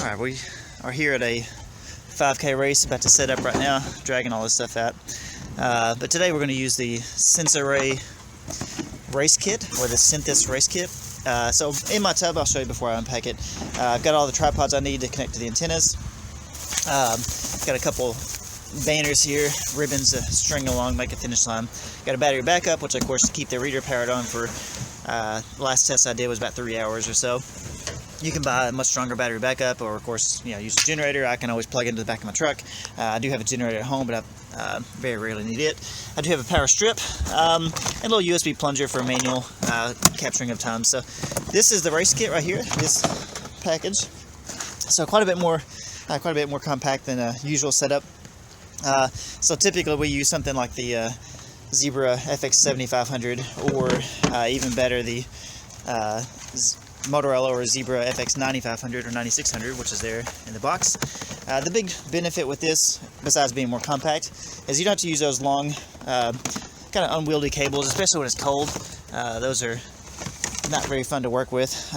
Alright, we are here at a 5K race, about to set up right now, dragging all this stuff out. But today we're going to use the SensThys Race Kit, or the SensThys Race Kit. So in my tub, I'll show you before I unpack it. I've got all the tripods I need to connect to the antennas. Got a couple banners here, ribbons to string along, make a finish line. Got a battery backup, which of course to keep the reader powered on for the last test I did was about 3 hours or so. You can buy a much stronger battery backup, or of course, use a generator. I can always plug into the back of my truck. I do have a generator at home, but I very rarely need it. I do have a power strip and a little USB plunger for manual capturing of time. So this is the race kit right here, this package. So quite a bit more compact than a usual setup. So typically we use something like the Zebra FX7500, or even better, the Motorola or Zebra FX 9500 or 9600, which is there in the box. The big benefit with this, besides being more compact, is you don't have to use those long, kind of unwieldy cables, especially when it's cold. Those are not very fun to work with.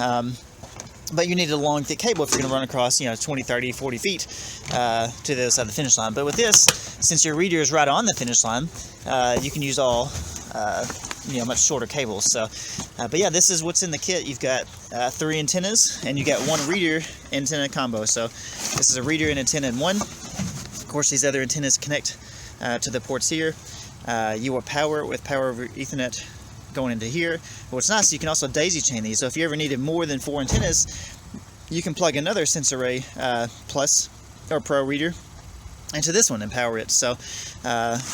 But you need a long, thick cable if you're going to run across, 20, 30, 40 feet to the other side of the finish line. But with this, since your reader is right on the finish line, you can use all much shorter cables. So but yeah, this is what's in the kit. You've got 3 antennas, and you got 1 reader antenna combo. So this is a reader and antenna in one. Of course, these other antennas connect to the ports here. You will power it with power over Ethernet going into here. But what's nice, you can also daisy chain these. So if you ever needed more than 4 antennas, you can plug another SensThys Plus or Pro reader into this one and power it. So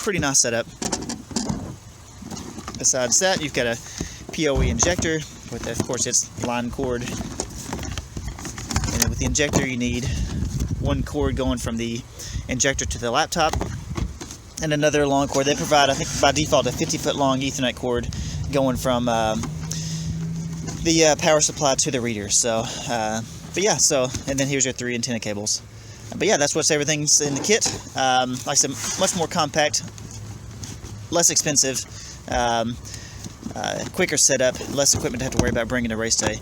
pretty nice setup. Besides that, you've got a PoE injector with, of course, its line cord. And then with the injector, you need 1 cord going from the injector to the laptop, and another long cord. They provide, I think by default, a 50-foot long Ethernet cord going from the power supply to the reader. So, but yeah, and then here's your 3 antenna cables. But yeah, that's everything's in the kit. Like I said, much more compact, less expensive. Quicker setup, less equipment to have to worry about bringing to race day.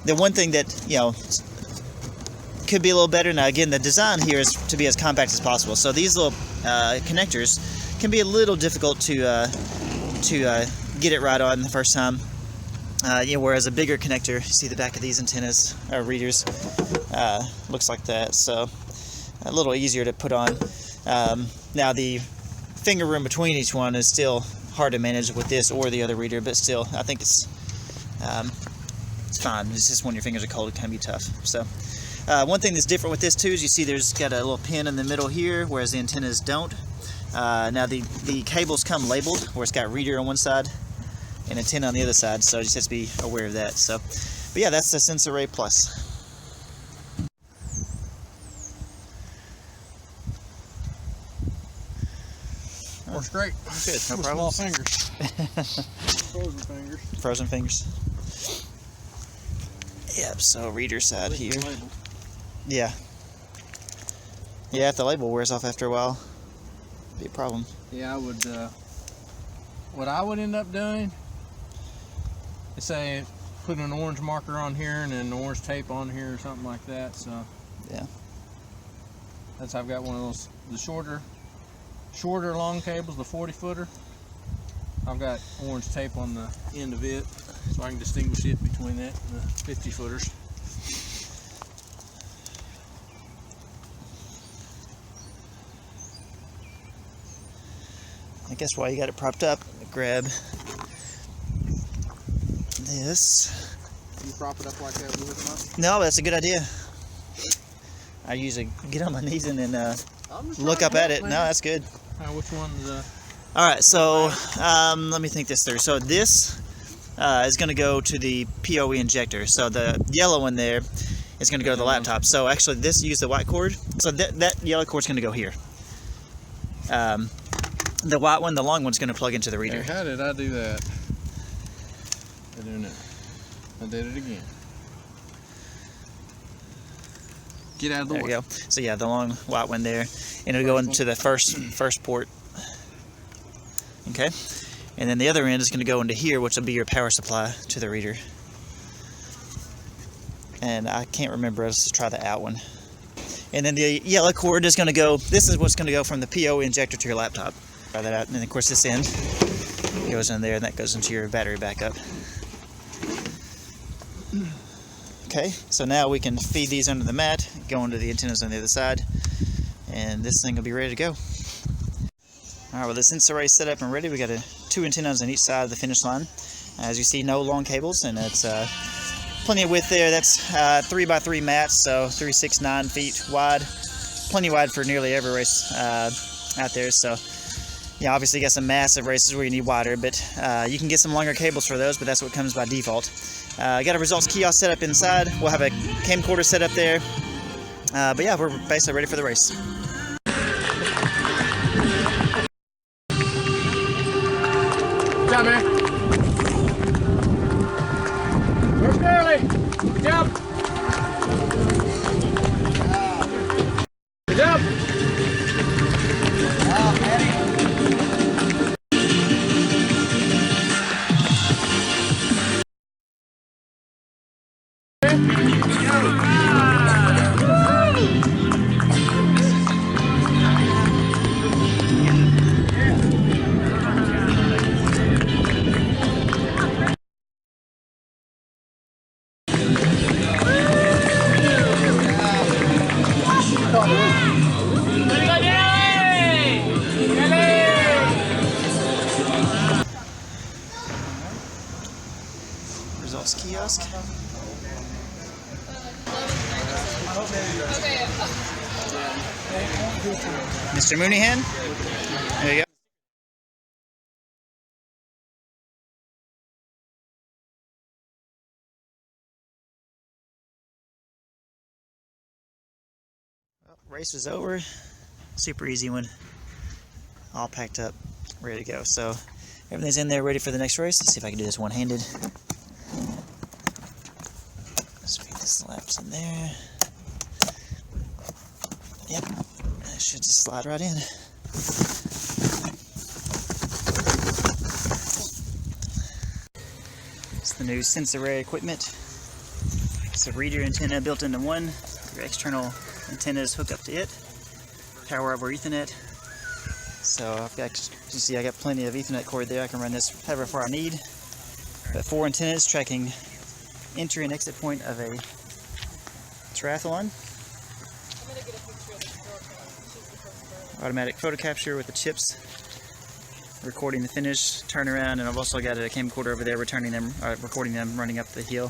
The one thing that could be a little better, now again, the design here is to be as compact as possible. So these little connectors can be a little difficult to get it right on the first time. Whereas a bigger connector, you see the back of these antennas or readers, looks like that. So a little easier to put on. Now the finger room between each one is still hard to manage with this or the other reader, but still, I think it's fine. It's just when your fingers are cold, it can be tough. So one thing that's different with this too is you see there's got a little pin in the middle here, whereas the antennas don't. Now the cables come labeled, where it's got reader on one side and antenna on the other side, so you just have to be aware of that. So, but yeah, that's the SensThys Race Plus. Works great. Good, no problem. Small fingers. Frozen fingers. Frozen fingers. Yep, so reader side here. Yeah. Yeah, if the label wears off after a while, it'd be a problem. Yeah, I would, what I would end up doing is say putting an orange marker on here and then orange tape on here or something like that. So yeah. I've got one of those, the shorter long cables, the 40-footer. I've got orange tape on the end of it, so I can distinguish it between that and the 50-footers. I guess while you got it propped up, grab this. Can you prop it up like that with it up? No, that's a good idea. I usually get on my knees and then look up at it. Man. No, that's good. Which one's Alright, so let me think this through. So this is going to go to the PoE injector. So the yellow one there is going to go to the laptop. So actually this use the white cord. So that yellow cord is going to go here. The white one, the long one's going to plug into the reader. Hey, how did I do that? I don't know. I did it again. Get out of the way. There you go. So yeah, the long white one there, and it'll go into the first port. Okay, and then the other end is going to go into here, which will be your power supply to the reader. and I can't remember. Let's just try the out one. And then the yellow cord is going to go, this is what's going to go from the PO injector to your laptop. Try that out, and then of course this end goes in there, and that goes into your battery backup. Okay, so now we can feed these under the mat, go into the antennas on the other side, and this thing will be ready to go. Alright, well the SensThys Race set up and ready. We got 2 antennas on each side of the finish line. As you see, no long cables, and it's plenty of width there. That's 3x3 mats, so 3, 6, 9 feet wide. Plenty wide for nearly every race out there. So, yeah, obviously you got some massive races where you need wider, but you can get some longer cables for those, but that's what comes by default. Got a results kiosk set up inside. We'll have a camcorder set up there. But yeah, we're basically ready for the race. Good job, man. Where's Curly? Good job. Good job. Results kiosk. Mr. Mooneyhan, there you go. Well, race was over. Super easy one. All packed up, ready to go. So everything's in there ready for the next race. Let's see if I can do this one-handed. Let's feed the slaps in there. Yep, that should just slide right in. It's the new SensThys Race equipment. It's a reader antenna built into one. Your external antennas hook up to it. Power over Ethernet. So I've got, as you see, I got plenty of Ethernet cord there. I can run this however far I need. Got 4 antennas tracking entry and exit point of a triathlon. Automatic photo capture with the chips, recording the finish, turnaround, and I've also got a camcorder over there recording them running up the hill.